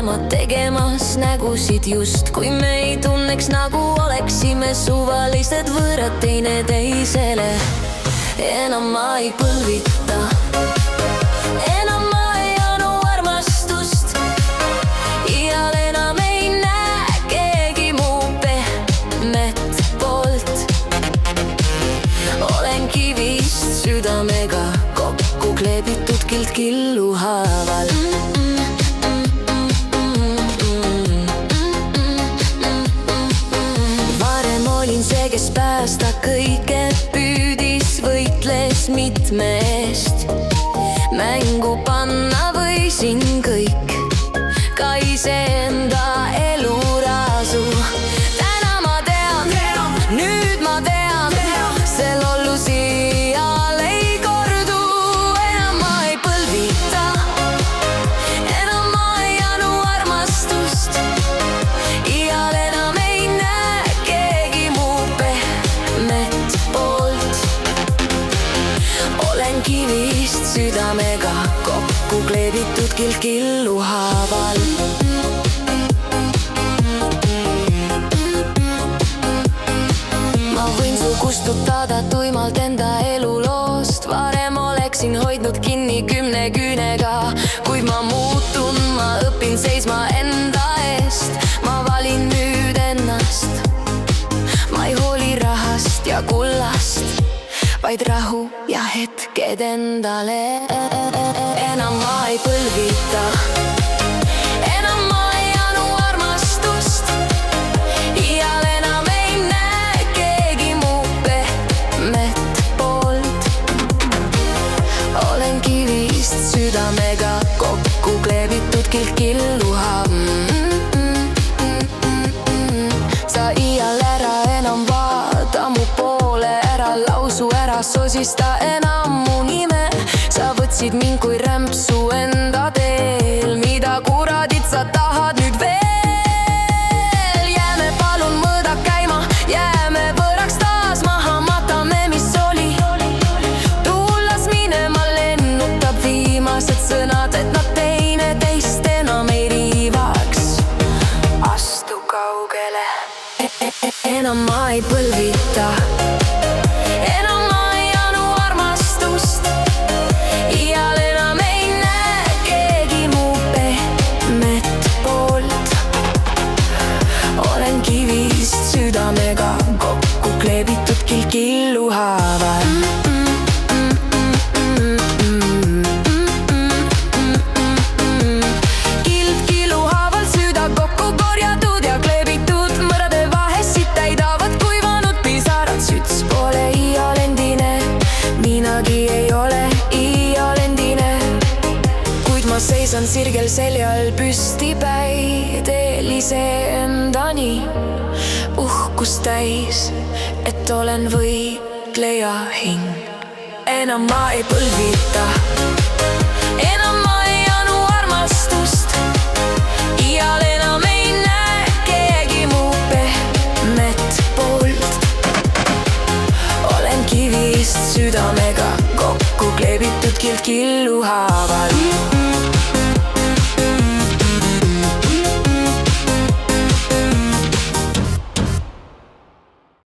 mõlemad tegemas nägusid just, kui me ei tunneks, nagu oleksime suvalised võõrad teineteisele. Enam ma ei põlvita, enam ma ei anu armastust. Iial enam ei näe keegi mu pehmet poolt. Olen kivist südamega kokku kleebitud kild killu haaval. Varem olin see, kes päästa kõike püüdis, võitles mitme eest. Mängu panna võisin kõik, ka iseenda elu rasu. Täna ma tean, nüüd ma tean, see lollus iial ei kordu. Enam ma ei põlvita, enam ma ei anu armastust. Iial enam ei näe keegi mu pehmet poolt. Olen kivist südamega kokku kleebitud kild killu haaval. Ma võin su kustutada tuimalt enda eluloost. Varem oleksin hoidnud kinni 10 küünega, kuid ma muutun, ma õpin seisma enda eest. Ma valin nüüd ennast, ma ei hooli rahast ja kullast, vaid rahu ja hetked endale. Enam ma ei põlvita, enam ma ei anu armastust. Iial enam ei näe keegi mu pehmet poolt. Olen kivist südamega kokku kleebitud kild killu Sa iial ära enam vaata mu poole, ära lausu, ära sosista enam mu nime. Sa võtsid mind kui rämpsu enda teel, mida kuradit sa tahad nüüd veel? Jääme palun mõõda käima, jääme võõraks taas, maha matame, mis oli. Tullas minema lennutab viimased sõnad, et nad teineteist enam ei riivaks. Astu kaugele, enam ma ei põlvita, enam ma ei anu armastust. Iial enam ei näe keegi mu pehmet poolt. Olen kivist südamega kokku kleebitud kild killu haaval. Kild killu haaval süda kokku korjatud ja kleebitud. Mõrade vahesid täidavad kuivanud pisarad. Süts pole iial endine, minagi ei ole iial endine. Kuid ma seisan sirgel seljal püstipäid iseendani. Uhkust täis, et olen võitleja hing. Enam ma ei põlvita, enam ma ei anu armastust. Iial enam ei näe keegi mu pehmet poolt. Olen kivist südamega kokku kleebitud kild killu haaval.